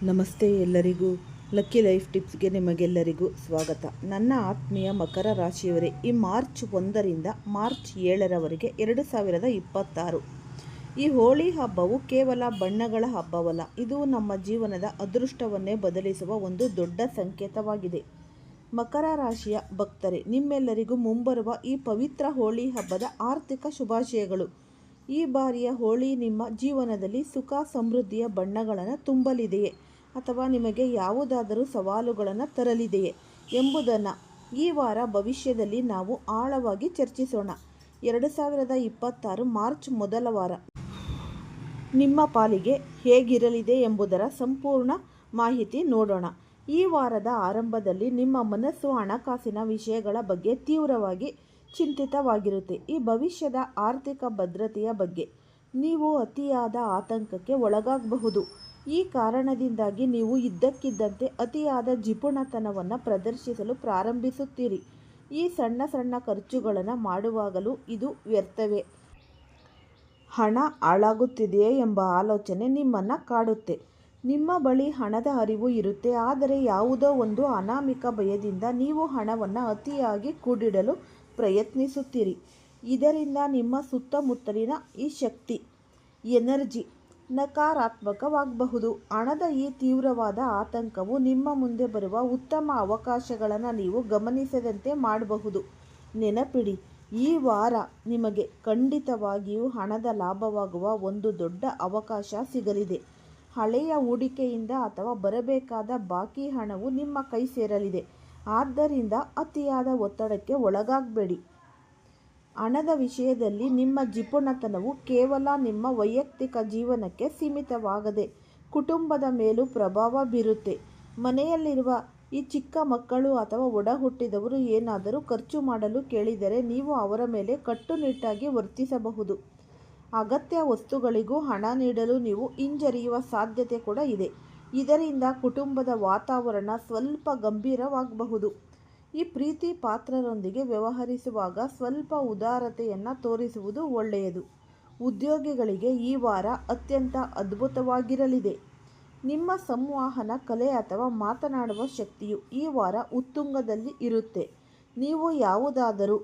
ನಮಸ್ತೆ ಎಲ್ಲರಿಗೂ. Lucky life ಟಿಪ್ಸ್ಗೆ ನಿಮಗೆಲ್ಲರಿಗೂ ಸ್ವಾಗತ. ನನ್ನ ಆತ್ಮೀಯ ಮಕರ ರಾಶಿಯವರೇ, ಈ ಮಾರ್ಚ್ 1ರಿಂದ ಮಾರ್ಚ್ 7ರವರೆಗೆ 2026 ಈ ಹೋಳಿ ಹಬ್ಬವು ಕೇವಲ ಬಣ್ಣಗಳ ಹಬ್ಬವಲ್ಲ, ಇದು ನಮ್ಮ ಜೀವನದ ಅದೃಷ್ಟವನ್ನೇ ಬದಲಿಸುವ ಒಂದು ದೊಡ್ಡ ಸಂಕೇತವಾಗಿದೆ. ಮಕರ ರಾಶಿಯ ಭಕ್ತರೇ, ನಿಮ್ಮೆಲ್ಲರಿಗೂ ಮುಂಬರುವ ಈ ಪವಿತ್ರ ಹೋಳಿ ಹಬ್ಬದ ಆರ್ಥಿಕ ಶುಭಾಶಯಗಳು. ಈ ಬಾರಿಯ ಹೋಳಿ ನಿಮ್ಮ ಜೀವನದಲ್ಲಿ ಸುಖ ಸಮೃದ್ಧಿಯ ಬಣ್ಣಗಳನ್ನು ತುಂಬಲಿದೆಯೇ ಅಥವಾ ನಿಮಗೆ ಯಾವುದಾದರೂ ಸವಾಲುಗಳನ್ನು ತರಲಿದೆಯೇ ಎಂಬುದನ್ನು ಈ ವಾರ ಭವಿಷ್ಯದಲ್ಲಿ ನಾವು ಆಳವಾಗಿ ಚರ್ಚಿಸೋಣ. 2026 ಮಾರ್ಚ್ ಮೊದಲ ವಾರ ನಿಮ್ಮ ಪಾಲಿಗೆ ಹೇಗಿರಲಿದೆ ಎಂಬುದರ ಸಂಪೂರ್ಣ ಮಾಹಿತಿ ನೋಡೋಣ. ಈ ವಾರದ ಆರಂಭದಲ್ಲಿ ನಿಮ್ಮ ಮನಸ್ಸು ಹಣಕಾಸಿನ ವಿಷಯಗಳ ಬಗ್ಗೆ ತೀವ್ರವಾಗಿ ಚಿಂತಿತವಾಗಿರುತ್ತೆ. ಈ ಭವಿಷ್ಯದ ಆರ್ಥಿಕ ಭದ್ರತೆಯ ಬಗ್ಗೆ ನೀವು ಅತಿಯಾದ ಆತಂಕಕ್ಕೆ ಒಳಗಾಗಬಹುದು. ಈ ಕಾರಣದಿಂದಾಗಿ ನೀವು ಇದ್ದಕ್ಕಿದ್ದಂತೆ ಅತಿಯಾದ ಜಿಪುಣತನವನ್ನು ಪ್ರದರ್ಶಿಸಲು ಪ್ರಾರಂಭಿಸುತ್ತೀರಿ. ಈ ಸಣ್ಣ ಸಣ್ಣ ಖರ್ಚುಗಳನ್ನು ಮಾಡುವಾಗಲೂ ಇದು ವ್ಯರ್ಥವೇ, ಹಣ ಹಾಳಾಗುತ್ತಿದೆಯೇ ಎಂಬ ಆಲೋಚನೆ ನಿಮ್ಮನ್ನು ಕಾಡುತ್ತೆ. ನಿಮ್ಮ ಬಳಿ ಹಣದ ಅರಿವು ಇರುತ್ತೆ, ಆದರೆ ಯಾವುದೋ ಒಂದು ಅನಾಮಿಕ ಭಯದಿಂದ ನೀವು ಹಣವನ್ನು ಅತಿಯಾಗಿ ಕೂಡಿಡಲು ಪ್ರಯತ್ನಿಸುತ್ತೀರಿ. ಇದರಿಂದ ನಿಮ್ಮ ಸುತ್ತಮುತ್ತಲಿನ ಈ ಶಕ್ತಿ, ಎನರ್ಜಿ ನಕಾರಾತ್ಮಕವಾಗಬಹುದು. ಹಣದ ಈ ತೀವ್ರವಾದ ಆತಂಕವು ನಿಮ್ಮ ಮುಂದೆ ಬರುವ ಉತ್ತಮ ಅವಕಾಶಗಳನ್ನು ನೀವು ಗಮನಿಸದಂತೆ ಮಾಡಬಹುದು. ನೆನಪಿಡಿ, ಈ ವಾರ ನಿಮಗೆ ಖಂಡಿತವಾಗಿಯೂ ಹಣದ ಲಾಭವಾಗುವ ಒಂದು ದೊಡ್ಡ ಅವಕಾಶ ಸಿಗಲಿದೆ. ಹಳೆಯ ಹೂಡಿಕೆಯಿಂದ ಅಥವಾ ಬರಬೇಕಾದ ಬಾಕಿ ಹಣವು ನಿಮ್ಮ ಕೈ ಸೇರಲಿದೆ. ಆದ್ದರಿಂದ ಅತಿಯಾದ ಒತ್ತಡಕ್ಕೆ ಒಳಗಾಗಬೇಡಿ. ಹಣದ ವಿಷಯದಲ್ಲಿ ನಿಮ್ಮ ಜಿಪುಣತನವು ಕೇವಲ ನಿಮ್ಮ ವೈಯಕ್ತಿಕ ಜೀವನಕ್ಕೆ ಸೀಮಿತವಾಗದೆ ಕುಟುಂಬದ ಮೇಲೂ ಪ್ರಭಾವ ಬೀರುತ್ತೆ. ಮನೆಯಲ್ಲಿರುವ ಈ ಚಿಕ್ಕ ಮಕ್ಕಳು ಅಥವಾ ಒಡ ಹುಟ್ಟಿದವರು ಏನಾದರೂ ಖರ್ಚು ಮಾಡಲು ಕೇಳಿದರೆ ನೀವು ಅವರ ಮೇಲೆ ಕಟ್ಟುನಿಟ್ಟಾಗಿ ವರ್ತಿಸಬಹುದು. ಅಗತ್ಯ ವಸ್ತುಗಳಿಗೂ ಹಣ ನೀಡಲು ನೀವು ಹಿಂಜರಿಯುವ ಸಾಧ್ಯತೆ ಕೂಡ ಇದೆ. ಇದರಿಂದ ಕುಟುಂಬದ ವಾತಾವರಣ ಸ್ವಲ್ಪ ಗಂಭೀರವಾಗಬಹುದು. ಈ ಪ್ರೀತಿ ಪಾತ್ರರೊಂದಿಗೆ ವ್ಯವಹರಿಸುವಾಗ ಸ್ವಲ್ಪ ಉದಾರತೆಯನ್ನು ತೋರಿಸುವುದು ಒಳ್ಳೆಯದು. ಉದ್ಯೋಗಿಗಳಿಗೆ ಈ ವಾರ ಅತ್ಯಂತ ಅದ್ಭುತವಾಗಿರಲಿದೆ. ನಿಮ್ಮ ಸಂವಹನ ಕಲೆ ಅಥವಾ ಮಾತನಾಡುವ ಶಕ್ತಿಯು ಈ ವಾರ ಉತ್ತುಂಗದಲ್ಲಿ ಇರುತ್ತೆ. ನೀವು ಯಾವುದಾದರೂ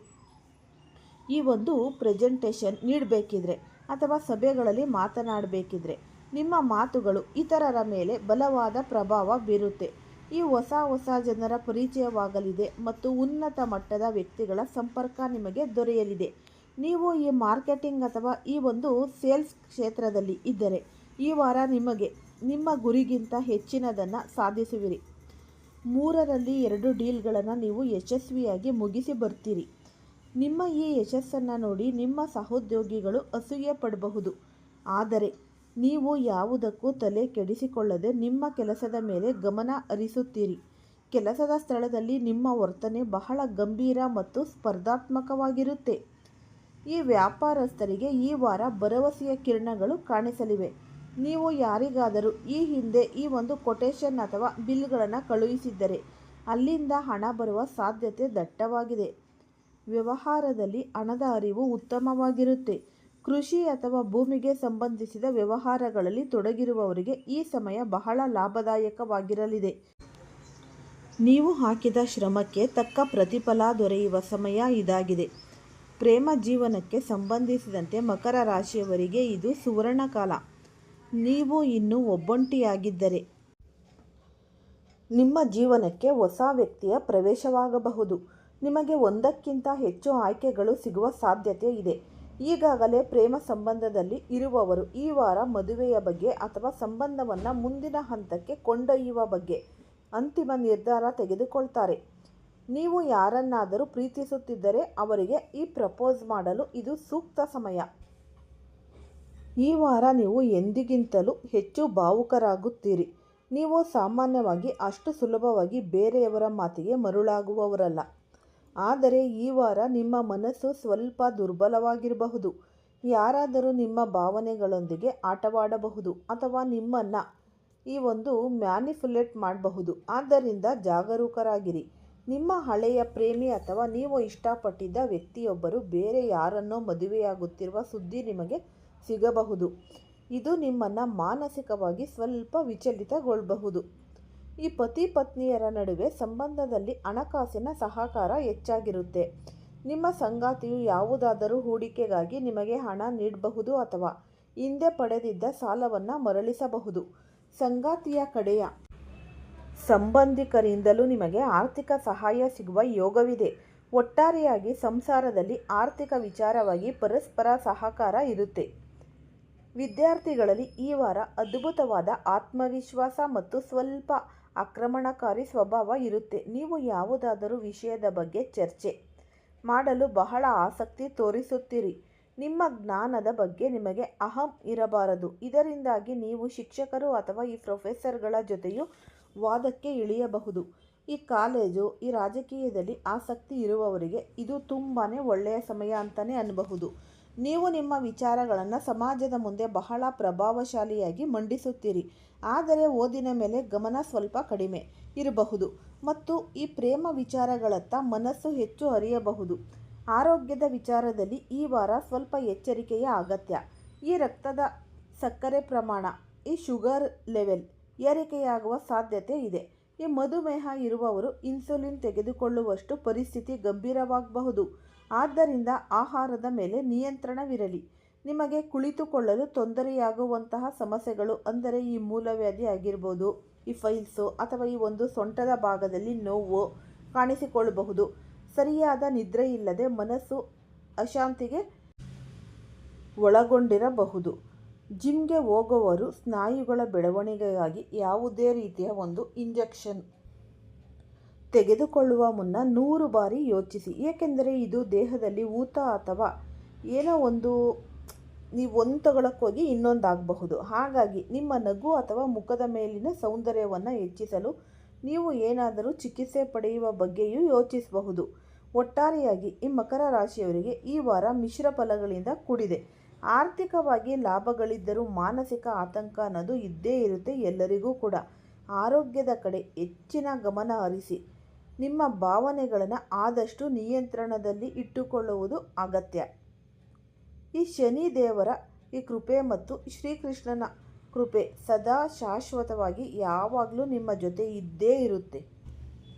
ಈ ಒಂದು ಪ್ರೆಸೆಂಟೇಷನ್ ನೀಡಬೇಕಿದ್ರೆ ಅಥವಾ ಸಭೆಗಳಲ್ಲಿ ಮಾತನಾಡಬೇಕಿದ್ರೆ ನಿಮ್ಮ ಮಾತುಗಳು ಇತರರ ಮೇಲೆ ಬಲವಾದ ಪ್ರಭಾವ ಬೀರುತ್ತೆ. ಈ ಹೊಸ ಜನರ ಪರಿಚಯವಾಗಲಿದೆ ಮತ್ತು ಉನ್ನತ ಮಟ್ಟದ ವ್ಯಕ್ತಿಗಳ ಸಂಪರ್ಕ ನಿಮಗೆ ದೊರೆಯಲಿದೆ. ನೀವು ಈ ಮಾರ್ಕೆಟಿಂಗ್ ಅಥವಾ ಈ ಒಂದು ಸೇಲ್ಸ್ ಕ್ಷೇತ್ರದಲ್ಲಿ ಇದ್ದರೆ ಈ ವಾರ ನಿಮಗೆ ನಿಮ್ಮ ಗುರಿಗಿಂತ ಹೆಚ್ಚಿನದನ್ನು ಸಾಧಿಸುವಿರಿ. 3ರಲ್ಲಿ 2 ಡೀಲ್ಗಳನ್ನು ನೀವು ಯಶಸ್ವಿಯಾಗಿ ಮುಗಿಸಿ ಬರ್ತೀರಿ. ನಿಮ್ಮ ಈ ಯಶಸ್ಸನ್ನು ನೋಡಿ ನಿಮ್ಮ ಸಹೋದ್ಯೋಗಿಗಳು ಅಸೂಯೆ ಪಡಬಹುದು. ಆದರೆ ನೀವು ಯಾವುದಕ್ಕೂ ತಲೆ ಕೆಡಿಸಿಕೊಳ್ಳದೆ ನಿಮ್ಮ ಕೆಲಸದ ಮೇಲೆ ಗಮನ ಹರಿಸುತ್ತೀರಿ. ಕೆಲಸದ ಸ್ಥಳದಲ್ಲಿ ನಿಮ್ಮ ವರ್ತನೆ ಬಹಳ ಗಂಭೀರ ಮತ್ತು ಸ್ಪರ್ಧಾತ್ಮಕವಾಗಿರುತ್ತೆ. ಈ ವ್ಯಾಪಾರಸ್ಥರಿಗೆ ಈ ವಾರ ಭರವಸೆಯ ಕಿರಣಗಳು ಕಾಣಿಸಲಿವೆ. ನೀವು ಯಾರಿಗಾದರೂ ಈ ಹಿಂದೆ ಈ ಒಂದು ಕೊಟೇಶನ್ ಅಥವಾ ಬಿಲ್ಗಳನ್ನು ಕಳುಹಿಸಿದ್ದರೆ ಅಲ್ಲಿಂದ ಹಣ ಬರುವ ಸಾಧ್ಯತೆ ದಟ್ಟವಾಗಿದೆ. ವ್ಯವಹಾರದಲ್ಲಿ ಹಣದ ಅರಿವು ಉತ್ತಮವಾಗಿರುತ್ತೆ. ಕೃಷಿ ಅಥವಾ ಭೂಮಿಗೆ ಸಂಬಂಧಿಸಿದ ವ್ಯವಹಾರಗಳಲ್ಲಿ ತೊಡಗಿರುವವರಿಗೆ ಈ ಸಮಯ ಬಹಳ ಲಾಭದಾಯಕವಾಗಿರಲಿದೆ. ನೀವು ಹಾಕಿದ ಶ್ರಮಕ್ಕೆ ತಕ್ಕ ಪ್ರತಿಫಲ ದೊರೆಯುವ ಸಮಯ ಇದಾಗಿದೆ. ಪ್ರೇಮ ಜೀವನಕ್ಕೆ ಸಂಬಂಧಿಸಿದಂತೆ ಮಕರ ರಾಶಿಯವರಿಗೆ ಇದು ಸುವರ್ಣ ಕಾಲ. ನೀವು ಇನ್ನೂ ಒಬ್ಬಂಟಿಯಾಗಿದ್ದರೆ ನಿಮ್ಮ ಜೀವನಕ್ಕೆ ಹೊಸ ವ್ಯಕ್ತಿಯ ಪ್ರವೇಶವಾಗಬಹುದು. ನಿಮಗೆ ಒಂದಕ್ಕಿಂತ ಹೆಚ್ಚು ಆಯ್ಕೆಗಳು ಸಿಗುವ ಸಾಧ್ಯತೆ ಇದೆ. ಈಗಾಗಲೇ ಪ್ರೇಮ ಸಂಬಂಧದಲ್ಲಿ ಇರುವವರು ಈ ವಾರ ಮದುವೆಯ ಬಗ್ಗೆ ಅಥವಾ ಸಂಬಂಧವನ್ನು ಮುಂದಿನ ಹಂತಕ್ಕೆ ಕೊಂಡೊಯ್ಯುವ ಬಗ್ಗೆ ಅಂತಿಮ ನಿರ್ಧಾರ ತೆಗೆದುಕೊಳ್ತಾರೆ. ನೀವು ಯಾರನ್ನಾದರೂ ಪ್ರೀತಿಸುತ್ತಿದ್ದರೆ ಅವರಿಗೆ ಈ ಪ್ರಪೋಸ್ ಮಾಡಲು ಇದು ಸೂಕ್ತ ಸಮಯ. ಈ ವಾರ ನೀವು ಎಂದಿಗಿಂತಲೂ ಹೆಚ್ಚು ಭಾವುಕರಾಗುತ್ತೀರಿ. ನೀವು ಸಾಮಾನ್ಯವಾಗಿ ಅಷ್ಟು ಸುಲಭವಾಗಿ ಬೇರೆಯವರ ಮಾತಿಗೆ ಮರುಳಾಗುವವರಲ್ಲ. ಆದರೆ ಈ ವಾರ ನಿಮ್ಮ ಮನಸ್ಸು ಸ್ವಲ್ಪ ದುರ್ಬಲವಾಗಿರಬಹುದು. ಯಾರಾದರೂ ನಿಮ್ಮ ಭಾವನೆಗಳೊಂದಿಗೆ ಆಟವಾಡಬಹುದು ಅಥವಾ ನಿಮ್ಮನ್ನು ಈ ಒಂದು ಮ್ಯಾನಿಪುಲೇಟ್ ಮಾಡಬಹುದು. ಆದ್ದರಿಂದ ಜಾಗರೂಕರಾಗಿರಿ. ನಿಮ್ಮ ಹಳೆಯ ಪ್ರೇಮಿ ಅಥವಾ ನೀವು ಇಷ್ಟಪಟ್ಟಿದ್ದ ವ್ಯಕ್ತಿಯೊಬ್ಬರು ಬೇರೆ ಯಾರನ್ನೋ ಮದುವೆಯಾಗುತ್ತಿರುವ ಸುದ್ದಿ ನಿಮಗೆ ಸಿಗಬಹುದು. ಇದು ನಿಮ್ಮನ್ನು ಮಾನಸಿಕವಾಗಿ ಸ್ವಲ್ಪ ವಿಚಲಿತಗೊಳ್ಳಬಹುದು. ಈ ಪತಿ ಪತ್ನಿಯರ ನಡುವೆ ಸಂಬಂಧದಲ್ಲಿ ಹಣಕಾಸಿನ ಸಹಕಾರ ಹೆಚ್ಚಾಗಿರುತ್ತೆ. ನಿಮ್ಮ ಸಂಗಾತಿಯು ಯಾವುದಾದರೂ ಹೂಡಿಕೆಗಾಗಿ ನಿಮಗೆ ಹಣ ನೀಡಬಹುದು ಅಥವಾ ಹಿಂದೆ ಪಡೆದಿದ್ದ ಸಾಲವನ್ನು ಮರಳಿಸಬಹುದು. ಸಂಗಾತಿಯ ಕಡೆಯ ಸಂಬಂಧಿಕರಿಂದಲೂ ನಿಮಗೆ ಆರ್ಥಿಕ ಸಹಾಯ ಸಿಗುವ ಯೋಗವಿದೆ. ಒಟ್ಟಾರೆಯಾಗಿ ಸಂಸಾರದಲ್ಲಿ ಆರ್ಥಿಕ ವಿಚಾರವಾಗಿ ಪರಸ್ಪರ ಸಹಕಾರ ಇರುತ್ತೆ. ವಿದ್ಯಾರ್ಥಿಗಳಲ್ಲಿ ಈ ವಾರ ಅದ್ಭುತವಾದ ಆತ್ಮವಿಶ್ವಾಸ ಮತ್ತು ಸ್ವಲ್ಪ ಆಕ್ರಮಣಕಾರಿ ಸ್ವಭಾವ ಇರುತ್ತೆ. ನೀವು ಯಾವುದಾದರೂ ವಿಷಯದ ಬಗ್ಗೆ ಚರ್ಚೆ ಮಾಡಲು ಬಹಳ ಆಸಕ್ತಿ ತೋರಿಸುತ್ತೀರಿ. ನಿಮ್ಮ ಜ್ಞಾನದ ಬಗ್ಗೆ ನಿಮಗೆ ಅಹಂ ಇರಬಾರದು. ಇದರಿಂದಾಗಿ ನೀವು ಶಿಕ್ಷಕರು ಅಥವಾ ಈ ಪ್ರೊಫೆಸರ್ಗಳ ಜೊತೆಯೂ ವಾದಕ್ಕೆ ಇಳಿಯಬಹುದು. ಈ ಕಾಲೇಜು, ಈ ರಾಜಕೀಯದಲ್ಲಿ ಆಸಕ್ತಿ ಇರುವವರಿಗೆ ಇದು ತುಂಬಾ ಒಳ್ಳೆಯ ಸಮಯ ಅಂತಲೇ ಅನ್ನಬಹುದು. ನೀವು ನಿಮ್ಮ ವಿಚಾರಗಳನ್ನು ಸಮಾಜದ ಮುಂದೆ ಬಹಳ ಪ್ರಭಾವಶಾಲಿಯಾಗಿ ಮಂಡಿಸುತ್ತೀರಿ. ಆದರೆ ಓದಿನ ಮೇಲೆ ಗಮನ ಸ್ವಲ್ಪ ಕಡಿಮೆ ಇರಬಹುದು ಮತ್ತು ಈ ಪ್ರೇಮ ವಿಚಾರಗಳತ್ತ ಮನಸ್ಸು ಹೆಚ್ಚು ಹರಿಯಬಹುದು. ಆರೋಗ್ಯದ ವಿಚಾರದಲ್ಲಿ ಈ ವಾರ ಸ್ವಲ್ಪ ಎಚ್ಚರಿಕೆಯ ಅಗತ್ಯ. ಈ ರಕ್ತದ ಸಕ್ಕರೆ ಪ್ರಮಾಣ, ಈ ಶುಗರ್ ಲೆವೆಲ್ ಏರಿಕೆಯಾಗುವ ಸಾಧ್ಯತೆ ಇದೆ. ಈ ಮಧುಮೇಹ ಇರುವವರು ಇನ್ಸುಲಿನ್ ತೆಗೆದುಕೊಳ್ಳುವಷ್ಟು ಪರಿಸ್ಥಿತಿ ಗಂಭೀರವಾಗಬಹುದು. ಆದ್ದರಿಂದ ಆಹಾರದ ಮೇಲೆ ನಿಯಂತ್ರಣವಿರಲಿ. ನಿಮಗೆ ಕುಳಿತುಕೊಳ್ಳಲು ತೊಂದರೆಯಾಗುವಂತಹ ಸಮಸ್ಯೆಗಳು ಅಂದರೆ ಈ ಮೂಲವ್ಯಾಧಿ ಆಗಿರ್ಬೋದು, ಈ ಫೈಲ್ಸು ಅಥವಾ ಈ ಒಂದು ಸೊಂಟದ ಭಾಗದಲ್ಲಿ ನೋವು ಕಾಣಿಸಿಕೊಳ್ಳಬಹುದು. ಸರಿಯಾದ ನಿದ್ರೆ ಇಲ್ಲದೆ ಮನಸ್ಸು ಅಶಾಂತಿಗೆ ಒಳಗೊಂಡಿರಬಹುದು. ಜಿಮ್ಗೆ ಹೋಗುವವರು ಸ್ನಾಯುಗಳ ಬೆಳವಣಿಗೆಗಾಗಿ ಯಾವುದೇ ರೀತಿಯ ಒಂದು ಇಂಜೆಕ್ಷನ್ ತೆಗೆದುಕೊಳ್ಳುವ ಮುನ್ನ 100 ಬಾರಿ ಯೋಚಿಸಿ. ಏಕೆಂದರೆ ಇದು ದೇಹದಲ್ಲಿ ಊತ ಅಥವಾ ಏನೋ ಒಂದು ನೀವು ಒಂದು ತಗೊಳ್ಳೋಕ್ಕೋಗಿ ಇನ್ನೊಂದಾಗಬಹುದು. ಹಾಗಾಗಿ ನಿಮ್ಮ ನಗು ಅಥವಾ ಮುಖದ ಮೇಲಿನ ಸೌಂದರ್ಯವನ್ನು ಹೆಚ್ಚಿಸಲು ನೀವು ಏನಾದರೂ ಚಿಕಿತ್ಸೆ ಪಡೆಯುವ ಬಗ್ಗೆಯೂ ಯೋಚಿಸಬಹುದು. ಒಟ್ಟಾರೆಯಾಗಿ ಈ ಮಕರ ರಾಶಿಯವರಿಗೆ ಈ ವಾರ ಮಿಶ್ರ ಫಲಗಳಿಂದ ಕೂಡಿದೆ. ಆರ್ಥಿಕವಾಗಿ ಲಾಭಗಳಿದ್ದರೂ ಮಾನಸಿಕ ಆತಂಕ ಅನ್ನೋದು ಇದ್ದೇ ಇರುತ್ತೆ ಎಲ್ಲರಿಗೂ ಕೂಡ. ಆರೋಗ್ಯದ ಕಡೆ ಹೆಚ್ಚಿನ ಗಮನ ಹರಿಸಿ. ನಿಮ್ಮ ಭಾವನೆಗಳನ್ನು ಆದಷ್ಟು ನಿಯಂತ್ರಣದಲ್ಲಿ ಇಟ್ಟುಕೊಳ್ಳುವುದು ಅಗತ್ಯ. ಈ ಶನಿ ದೇವರ ಈ ಕೃಪೆ ಮತ್ತು ಶ್ರೀಕೃಷ್ಣನ ಕೃಪೆ ಸದಾ ಶಾಶ್ವತವಾಗಿ ಯಾವಾಗಲೂ ನಿಮ್ಮ ಜೊತೆ ಇದ್ದೇ ಇರುತ್ತೆ.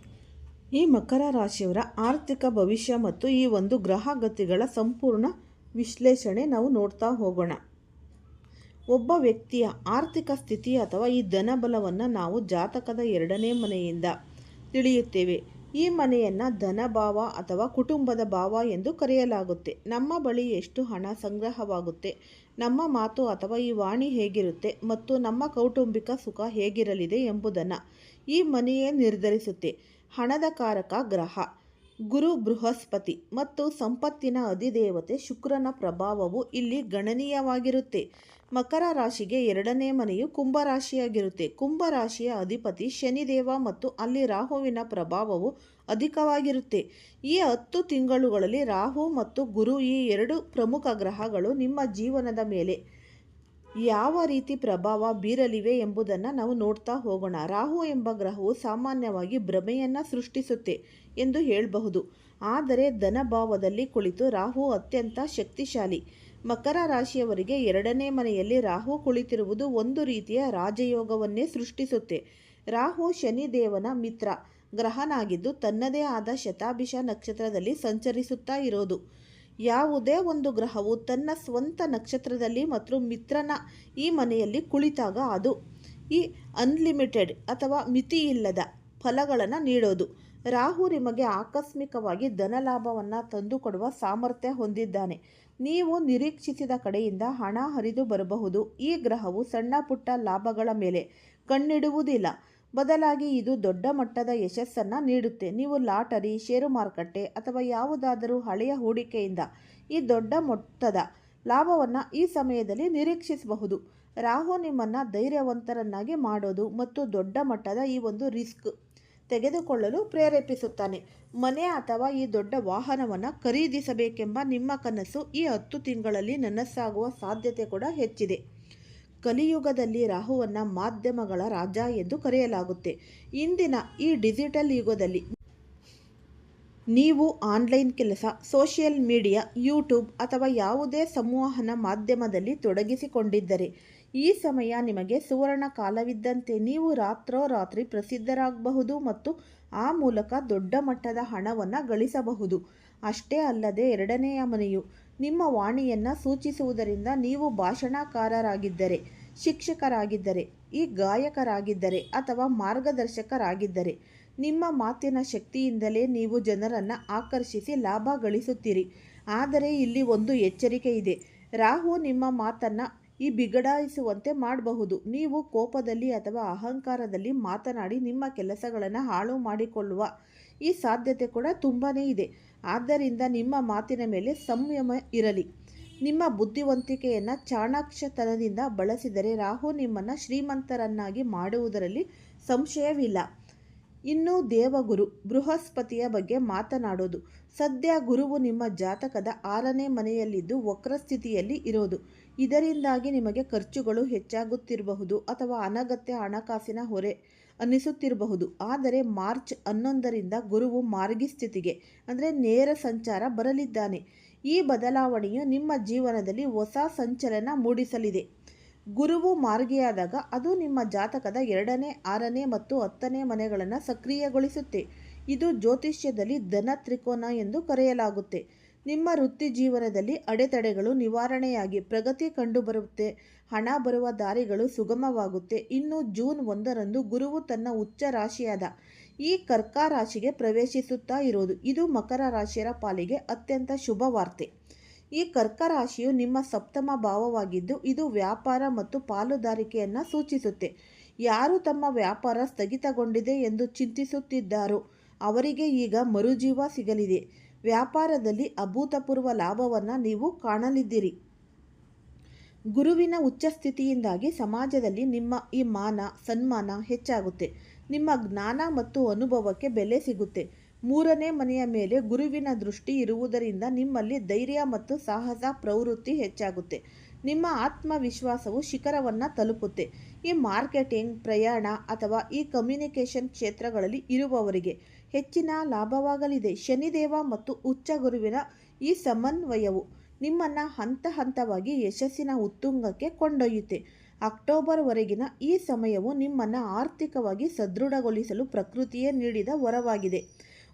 ಈ ಮಕರ ರಾಶಿಯವರ ಆರ್ಥಿಕ ಭವಿಷ್ಯ ಮತ್ತು ಈ ಒಂದು ಗ್ರಹಗತಿಗಳ ಸಂಪೂರ್ಣ ವಿಶ್ಲೇಷಣೆ ನಾವು ನೋಡ್ತಾ ಹೋಗೋಣ. ಒಬ್ಬ ವ್ಯಕ್ತಿಯ ಆರ್ಥಿಕ ಸ್ಥಿತಿ ಅಥವಾ ಈ ಧನಬಲವನ್ನು ನಾವು ಜಾತಕದ 2ನೇ ಮನೆಯಿಂದ ತಿಳಿಯುತ್ತೇವೆ. ಈ ಮನೆಯನ್ನು ಧನಭಾವ ಅಥವಾ ಕುಟುಂಬದ ಭಾವ ಎಂದು ಕರೆಯಲಾಗುತ್ತೆ. ನಮ್ಮ ಬಳಿ ಎಷ್ಟು ಹಣ ಸಂಗ್ರಹವಾಗುತ್ತೆ, ನಮ್ಮ ಮಾತು ಅಥವಾ ಈ ವಾಣಿ ಹೇಗಿರುತ್ತೆ ಮತ್ತು ನಮ್ಮ ಕೌಟುಂಬಿಕ ಸುಖ ಹೇಗಿರಲಿದೆ ಎಂಬುದನ್ನು ಈ ಮನೆಯೇ ನಿರ್ಧರಿಸುತ್ತೆ. ಹಣದ ಕಾರಕ ಗ್ರಹ ಗುರು ಬೃಹಸ್ಪತಿ ಮತ್ತು ಸಂಪತ್ತಿನ ಅಧಿದೇವತೆ ಶುಕ್ರನ ಪ್ರಭಾವವು ಇಲ್ಲಿ ಗಣನೀಯವಾಗಿರುತ್ತೆ. ಮಕರ ರಾಶಿಗೆ 2ನೇ ಮನೆಯು ಕುಂಭರಾಶಿಯಾಗಿರುತ್ತೆ. ಕುಂಭರಾಶಿಯ ಅಧಿಪತಿ ಶನಿದೇವ ಮತ್ತು ಅಲ್ಲಿ ರಾಹುವಿನ ಪ್ರಭಾವವು ಅಧಿಕವಾಗಿರುತ್ತೆ. ಈ 10 ತಿಂಗಳುಗಳಲ್ಲಿ ರಾಹು ಮತ್ತು ಗುರು ಈ 2 ಪ್ರಮುಖ ಗ್ರಹಗಳು ನಿಮ್ಮ ಜೀವನದ ಮೇಲೆ ಯಾವ ರೀತಿ ಪ್ರಭಾವ ಬೀರಲಿವೆ ಎಂಬುದನ್ನು ನಾವು ನೋಡ್ತಾ ಹೋಗೋಣ. ರಾಹು ಎಂಬ ಗ್ರಹವು ಸಾಮಾನ್ಯವಾಗಿ ಭ್ರಮೆಯನ್ನು ಸೃಷ್ಟಿಸುತ್ತೆ ಎಂದು ಹೇಳಬಹುದು. ಆದರೆ ಧನಭಾವದಲ್ಲಿ ಕುಳಿತು ರಾಹು ಅತ್ಯಂತ ಶಕ್ತಿಶಾಲಿ. ಮಕರ ರಾಶಿಯವರಿಗೆ 2ನೇ ಮನೆಯಲ್ಲಿ ರಾಹು ಕುಳಿತಿರುವುದು ಒಂದು ರೀತಿಯ ರಾಜಯೋಗವನ್ನೇ ಸೃಷ್ಟಿಸುತ್ತೆ. ರಾಹು ಶನಿದೇವನ ಮಿತ್ರ ಗ್ರಹನಾಗಿದ್ದು ತನ್ನದೇ ಆದ ಶತಾಭಿಷ ನಕ್ಷತ್ರದಲ್ಲಿ ಸಂಚರಿಸುತ್ತಾ ಇರೋದು. ಯಾವುದೇ ಒಂದು ಗ್ರಹವು ತನ್ನ ಸ್ವಂತ ನಕ್ಷತ್ರದಲ್ಲಿ ಮತ್ತು ಮಿತ್ರನ ಈ ಮನೆಯಲ್ಲಿ ಕುಳಿತಾಗ ಅದು ಈ ಅನ್ಲಿಮಿಟೆಡ್ ಅಥವಾ ಮಿತಿಯಿಲ್ಲದ ಫಲಗಳನ್ನು ನೀಡೋದು. ರಾಹು ನಿಮಗೆ ಆಕಸ್ಮಿಕವಾಗಿ ಧನಲಾಭವನ್ನು ತಂದುಕೊಡುವ ಸಾಮರ್ಥ್ಯ ಹೊಂದಿದ್ದಾನೆ. ನೀವು ನಿರೀಕ್ಷಿಸಿದ ಕಡೆಯಿಂದ ಹಣ ಹರಿದು ಬರಬಹುದು. ಈ ಗ್ರಹವು ಸಣ್ಣ ಪುಟ್ಟ ಲಾಭಗಳ ಮೇಲೆ ಕಣ್ಣಿಡುವುದಿಲ್ಲ. ಬದಲಾಗಿ ಇದು ದೊಡ್ಡ ಮಟ್ಟದ ಯಶಸ್ಸನ್ನು ನೀಡುತ್ತೆ. ನೀವು ಲಾಟರಿ, ಷೇರು ಮಾರುಕಟ್ಟೆ ಅಥವಾ ಯಾವುದಾದರೂ ಹಳೆಯ ಹೂಡಿಕೆಯಿಂದ ಈ ದೊಡ್ಡ ಮೊತ್ತದ ಲಾಭವನ್ನು ಈ ಸಮಯದಲ್ಲಿ ನಿರೀಕ್ಷಿಸಬಹುದು. ರಾಹು ನಿಮ್ಮನ್ನು ಧೈರ್ಯವಂತರನ್ನಾಗಿ ಮಾಡೋದು ಮತ್ತು ದೊಡ್ಡ ಮಟ್ಟದ ಈ ಒಂದು ರಿಸ್ಕ್ ತೆಗೆದುಕೊಳ್ಳಲು ಪ್ರೇರೇಪಿಸುತ್ತಾನೆ. ಮನೆ ಅಥವಾ ಈ ದೊಡ್ಡ ವಾಹನವನ್ನು ಖರೀದಿಸಬೇಕೆಂಬ ನಿಮ್ಮ ಕನಸು ಈ 10 ತಿಂಗಳಲ್ಲಿ ನನಸಾಗುವ ಸಾಧ್ಯತೆ ಕೂಡ ಹೆಚ್ಚಿದೆ. ಕಲಿಯುಗದಲ್ಲಿ ರಾಹುವನ್ನು ಮಾಧ್ಯಮಗಳ ರಾಜ ಎಂದು ಕರೆಯಲಾಗುತ್ತೆ. ಇಂದಿನ ಈ ಡಿಜಿಟಲ್ ಯುಗದಲ್ಲಿ ನೀವು ಆನ್ಲೈನ್ ಕೆಲಸ, ಸೋಷಿಯಲ್ ಮೀಡಿಯಾ, ಯೂಟ್ಯೂಬ್ ಅಥವಾ ಯಾವುದೇ ಸಂವಹನ ಮಾಧ್ಯಮದಲ್ಲಿ ತೊಡಗಿಸಿಕೊಂಡಿದ್ದರೆ ಈ ಸಮಯ ನಿಮಗೆ ಸುವರ್ಣ ಕಾಲವಿದ್ದಂತೆ. ನೀವು ರಾತ್ರೋರಾತ್ರಿ ಪ್ರಸಿದ್ಧರಾಗಬಹುದು ಮತ್ತು ಆ ಮೂಲಕ ದೊಡ್ಡ ಮಟ್ಟದ ಹಣವನ್ನು ಗಳಿಸಬಹುದು. ಅಷ್ಟೇ ಅಲ್ಲದೆ 2ನೆಯ ಮನೆಯು ನಿಮ್ಮ ವಾಣಿಯನ್ನು ಸೂಚಿಸುವುದರಿಂದ ನೀವು ಭಾಷಣಕಾರರಾಗಿದ್ದರೆ, ಶಿಕ್ಷಕರಾಗಿದ್ದರೆ, ಈ ಗಾಯಕರಾಗಿದ್ದರೆ ಅಥವಾ ಮಾರ್ಗದರ್ಶಕರಾಗಿದ್ದರೆ ನಿಮ್ಮ ಮಾತಿನ ಶಕ್ತಿಯಿಂದಲೇ ನೀವು ಜನರನ್ನು ಆಕರ್ಷಿಸಿ ಲಾಭ ಗಳಿಸುತ್ತೀರಿ. ಆದರೆ ಇಲ್ಲಿ ಒಂದು ಎಚ್ಚರಿಕೆ ಇದೆ. ರಾಹು ನಿಮ್ಮ ಮಾತನ್ನು ಬಿಗಡಾಯಿಸುವಂತೆ ಮಾಡಬಹುದು. ನೀವು ಕೋಪದಲ್ಲಿ ಅಥವಾ ಅಹಂಕಾರದಲ್ಲಿ ಮಾತನಾಡಿ ನಿಮ್ಮ ಕೆಲಸಗಳನ್ನು ಹಾಳು ಮಾಡಿಕೊಳ್ಳುವ ಈ ಸಾಧ್ಯತೆ ಕೂಡ ತುಂಬಾ ಇದೆ. ಆದ್ದರಿಂದ ನಿಮ್ಮ ಮಾತಿನ ಮೇಲೆ ಸಂಯಮ ಇರಲಿ. ನಿಮ್ಮ ಬುದ್ಧಿವಂತಿಕೆಯನ್ನು ಚಾಣಾಕ್ಷತನದಿಂದ ಬಳಸಿದರೆ ರಾಹು ನಿಮ್ಮನ್ನು ಶ್ರೀಮಂತರನ್ನಾಗಿ ಮಾಡುವುದರಲ್ಲಿ ಸಂಶಯವಿಲ್ಲ. ಇನ್ನು ದೇವಗುರು ಬೃಹಸ್ಪತಿಯ ಬಗ್ಗೆ ಮಾತನಾಡೋದು. ಸದ್ಯ ಗುರುವು ನಿಮ್ಮ ಜಾತಕದ 6ನೇ ಮನೆಯಲ್ಲಿದ್ದು ವಕ್ರಸ್ಥಿತಿಯಲ್ಲಿ ಇರೋದು. ಇದರಿಂದಾಗಿ ನಿಮಗೆ ಖರ್ಚುಗಳು ಹೆಚ್ಚಾಗುತ್ತಿರಬಹುದು ಅಥವಾ ಅನಗತ್ಯ ಹಣಕಾಸಿನ ಹೊರೆ ಅನ್ನಿಸುತ್ತಿರಬಹುದು. ಆದರೆ ಮಾರ್ಚ್ 11ರಿಂದ ಗುರುವು ಮಾರ್ಗಿ ಸ್ಥಿತಿಗೆ ಅಂದರೆ ನೇರ ಸಂಚಾರ ಬರಲಿದ್ದಾನೆ. ಈ ಬದಲಾವಣೆಯು ನಿಮ್ಮ ಜೀವನದಲ್ಲಿ ಹೊಸ ಸಂಚಲನ ಮೂಡಿಸಲಿದೆ. ಗುರುವು ಮಾರ್ಗಿಯಾದಾಗ ಅದು ನಿಮ್ಮ ಜಾತಕದ 2ನೇ, 6ನೇ ಮತ್ತು 10ನೇ ಮನೆಗಳನ್ನು ಸಕ್ರಿಯಗೊಳಿಸುತ್ತೆ. ಇದು ಜ್ಯೋತಿಷ್ಯದಲ್ಲಿ ಧನ ತ್ರಿಕೋನ ಎಂದು ಕರೆಯಲಾಗುತ್ತೆ. ನಿಮ್ಮ ವೃತ್ತಿ ಜೀವನದಲ್ಲಿ ಅಡೆತಡೆಗಳು ನಿವಾರಣೆಯಾಗಿ ಪ್ರಗತಿ ಕಂಡುಬರುತ್ತೆ. ಹಣ ಬರುವ ದಾರಿಗಳು ಸುಗಮವಾಗುತ್ತೆ. ಇನ್ನು ಜೂನ್ 1ರಂದು ಗುರುವು ತನ್ನ ಉಚ್ಚ ರಾಶಿಯಾದ ಈ ಕರ್ಕ ರಾಶಿಗೆ ಪ್ರವೇಶಿಸುತ್ತಾ ಇರೋದು. ಇದು ಮಕರ ರಾಶಿಯರ ಪಾಲಿಗೆ ಅತ್ಯಂತ ಶುಭ ವಾರ್ತೆ. ಈ ಕರ್ಕ ರಾಶಿಯು ನಿಮ್ಮ 7ಮ ಭಾವವಾಗಿದ್ದು ಇದು ವ್ಯಾಪಾರ ಮತ್ತು ಪಾಲುದಾರಿಕೆಯನ್ನು ಸೂಚಿಸುತ್ತೆ. ಯಾರು ತಮ್ಮ ವ್ಯಾಪಾರ ಸ್ಥಗಿತಗೊಂಡಿದೆ ಎಂದು ಚಿಂತಿಸುತ್ತಿದ್ದಾರೋ ಅವರಿಗೆ ಈಗ ಮರುಜೀವ ಸಿಗಲಿದೆ. ವ್ಯಾಪಾರದಲ್ಲಿ ಅಭೂತಪೂರ್ವ ಲಾಭವನ್ನು ನೀವು ಕಾಣಲಿದ್ದೀರಿ. ಗುರುವಿನ ಉಚ್ಚ ಸ್ಥಿತಿಯಿಂದಾಗಿ ಸಮಾಜದಲ್ಲಿ ನಿಮ್ಮ ಈ ಮಾನ ಸನ್ಮಾನ ಹೆಚ್ಚಾಗುತ್ತೆ. ನಿಮ್ಮ ಜ್ಞಾನ ಮತ್ತು ಅನುಭವಕ್ಕೆ ಬೆಲೆ ಸಿಗುತ್ತೆ. 3ನೇ ಮನೆಯ ಮೇಲೆ ಗುರುವಿನ ದೃಷ್ಟಿ ಇರುವುದರಿಂದ ನಿಮ್ಮಲ್ಲಿ ಧೈರ್ಯ ಮತ್ತು ಸಾಹಸ ಪ್ರವೃತ್ತಿ ಹೆಚ್ಚಾಗುತ್ತೆ. ನಿಮ್ಮ ಆತ್ಮವಿಶ್ವಾಸವು ಶಿಖರವನ್ನು ತಲುಪುತ್ತೆ. ಈ ಮಾರ್ಕೆಟಿಂಗ್, ಪ್ರಯಾಣ ಅಥವಾ ಈ ಕಮ್ಯುನಿಕೇಷನ್ ಕ್ಷೇತ್ರಗಳಲ್ಲಿ ಇರುವವರಿಗೆ ಹೆಚ್ಚಿನ ಲಾಭವಾಗಲಿದೆ. ಶನಿದೇವ ಮತ್ತು ಉಚ್ಚ ಗುರುವಿನ ಈ ಸಮನ್ವಯವು ನಿಮ್ಮನ್ನು ಹಂತ ಹಂತವಾಗಿ ಯಶಸ್ಸಿನ ಉತ್ತುಂಗಕ್ಕೆ ಕೊಂಡೊಯ್ಯುತ್ತೆ. ಅಕ್ಟೋಬರ್ವರೆಗಿನ ಈ ಸಮಯವು ನಿಮ್ಮನ್ನು ಆರ್ಥಿಕವಾಗಿ ಸದೃಢಗೊಳಿಸಲು ಪ್ರಕೃತಿಯೇ ನೀಡಿದ ವರವಾಗಿದೆ.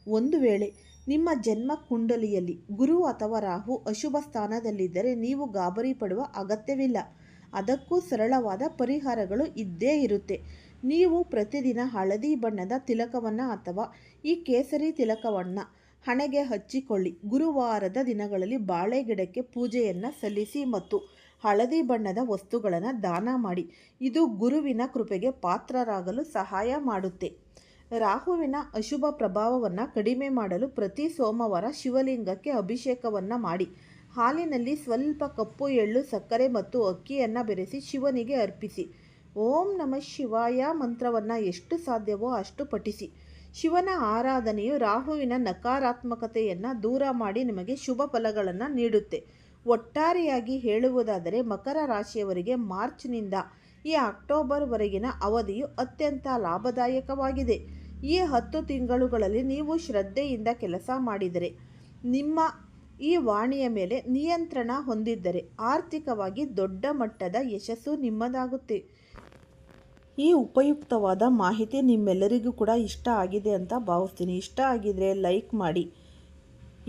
ಒಂದು ವೇಳೆ ನಿಮ್ಮ ಜನ್ಮ ಕುಂಡಲಿಯಲ್ಲಿ ಗುರು ಅಥವಾ ರಾಹು ಅಶುಭ ಸ್ಥಾನದಲ್ಲಿದ್ದರೆ ನೀವು ಗಾಬರಿ ಪಡುವ ಅಗತ್ಯವಿಲ್ಲ. ಅದಕ್ಕೂ ಸರಳವಾದ ಪರಿಹಾರಗಳು ಇದ್ದೇ ಇರುತ್ತೆ. ನೀವು ಪ್ರತಿದಿನ ಹಳದಿ ಬಣ್ಣದ ತಿಲಕವನ್ನು ಅಥವಾ ಈ ಕೇಸರಿ ತಿಲಕವನ್ನು ಹಣೆಗೆ ಹಚ್ಚಿಕೊಳ್ಳಿ. ಗುರುವಾರದ ದಿನಗಳಲ್ಲಿ ಬಾಳೆ ಗಿಡಕ್ಕೆ ಪೂಜೆಯನ್ನು ಸಲ್ಲಿಸಿ ಮತ್ತು ಹಳದಿ ಬಣ್ಣದ ವಸ್ತುಗಳನ್ನು ದಾನ ಮಾಡಿ. ಇದು ಗುರುವಿನ ಕೃಪೆಗೆ ಪಾತ್ರರಾಗಲು ಸಹಾಯ ಮಾಡುತ್ತೆ. ರಾಹುವಿನ ಅಶುಭ ಪ್ರಭಾವವನ್ನು ಕಡಿಮೆ ಮಾಡಲು ಪ್ರತಿ ಸೋಮವಾರ ಶಿವಲಿಂಗಕ್ಕೆ ಅಭಿಷೇಕವನ್ನು ಮಾಡಿ. ಹಾಲಿನಲ್ಲಿ ಸ್ವಲ್ಪ ಕಪ್ಪು ಎಳ್ಳು, ಸಕ್ಕರೆ ಮತ್ತು ಅಕ್ಕಿಯನ್ನು ಬೆರೆಸಿ ಶಿವನಿಗೆ ಅರ್ಪಿಸಿ. ಓಂ ನಮಃ ಶಿವಾಯ ಮಂತ್ರವನ್ನು ಎಷ್ಟು ಸಾಧ್ಯವೋ ಅಷ್ಟು ಪಠಿಸಿ. ಶಿವನ ಆರಾಧನೆಯು ರಾಹುವಿನ ನಕಾರಾತ್ಮಕತೆಯನ್ನು ದೂರ ಮಾಡಿ ನಿಮಗೆ ಶುಭ ಫಲಗಳನ್ನು ನೀಡುತ್ತೆ. ಒಟ್ಟಾರೆಯಾಗಿ ಹೇಳುವುದಾದರೆ ಮಕರ ರಾಶಿಯವರಿಗೆ ಮಾರ್ಚ್ನಿಂದ ಈ ಅಕ್ಟೋಬರ್ವರೆಗಿನ ಅವಧಿಯು ಅತ್ಯಂತ ಲಾಭದಾಯಕವಾಗಿದೆ. ಈ 10 ತಿಂಗಳುಗಳಲ್ಲಿ ನೀವು ಶ್ರದ್ಧೆಯಿಂದ ಕೆಲಸ ಮಾಡಿದರೆ, ನಿಮ್ಮ ಈ ವಾಣಿಯ ಮೇಲೆ ನಿಯಂತ್ರಣ ಹೊಂದಿದ್ದರೆ ಆರ್ಥಿಕವಾಗಿ ದೊಡ್ಡ ಮಟ್ಟದ ಯಶಸ್ಸು ನಿಮ್ಮದಾಗುತ್ತೆ. ಈ ಉಪಯುಕ್ತವಾದ ಮಾಹಿತಿ ನಿಮ್ಮೆಲ್ಲರಿಗೂ ಕೂಡ ಇಷ್ಟ ಆಗಿದೆ ಅಂತ ಭಾವಿಸ್ತೀನಿ. ಇಷ್ಟ ಆಗಿದರೆ ಲೈಕ್ ಮಾಡಿ.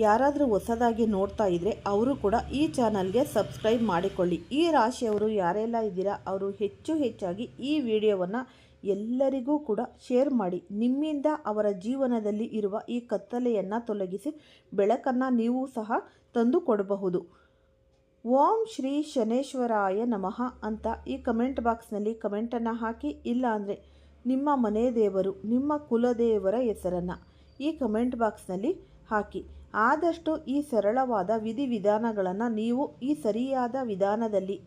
ಯಾರಾದರೂ ಹೊಸದಾಗಿ ನೋಡ್ತಾ ಇದ್ದರೆ ಅವರು ಕೂಡ ಈ ಚಾನಲ್ಗೆ ಸಬ್ಸ್ಕ್ರೈಬ್ ಮಾಡಿಕೊಳ್ಳಿ. ಈ ರಾಶಿಯವರು ಯಾರೆಲ್ಲ ಇದ್ದೀರಾ ಅವರು ಹೆಚ್ಚಾಗಿ ಈ ವಿಡಿಯೋವನ್ನು ಎಲ್ಲರಿಗೂ ಕೂಡ ಶೇರ್ ಮಾಡಿ. ನಿಮ್ಮಿಂದ ಅವರ ಜೀವನದಲ್ಲಿ ಇರುವ ಈ ಕತ್ತಲೆಯನ್ನು ತೊಲಗಿಸಿ ಬೆಳಕನ್ನು ನೀವು ಸಹ ತಂದು ಕೊಡಬಹುದು. ಓಂ ಶ್ರೀ ಶನೇಶ್ವರಾಯ ನಮಃ ಅಂತ ಈ ಕಮೆಂಟ್ ಬಾಕ್ಸ್ನಲ್ಲಿ ಕಮೆಂಟನ್ನು ಹಾಕಿ. ಇಲ್ಲ ಅಂದರೆ ನಿಮ್ಮ ಮನೆ ದೇವರು, ನಿಮ್ಮ ಕುಲದೇವರ ಹೆಸರನ್ನು ಈ ಕಮೆಂಟ್ ಬಾಕ್ಸ್ನಲ್ಲಿ ಹಾಕಿ. ಆದಷ್ಟು ಈ ಸರಳವಾದ ವಿಧಿವಿಧಾನಗಳನ್ನು ನೀವು ಈ ಸರಿಯಾದ ವಿಧಾನದಲ್ಲಿ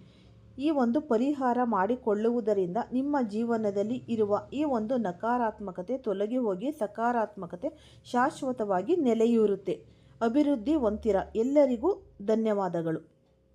ಈ ಒಂದು ಪರಿಹಾರ ಮಾಡಿಕೊಳ್ಳುವುದರಿಂದ ನಿಮ್ಮ ಜೀವನದಲ್ಲಿ ಇರುವ ಈ ಒಂದು ನಕಾರಾತ್ಮಕತೆ ತೊಲಗಿ ಹೋಗಿ ಸಕಾರಾತ್ಮಕತೆ ಶಾಶ್ವತವಾಗಿ ನೆಲೆಯೂರುತ್ತೆ. ಅಭಿವೃದ್ಧಿ ಹೊಂದಿರ ಎಲ್ಲರಿಗೂ ಧನ್ಯವಾದಗಳು.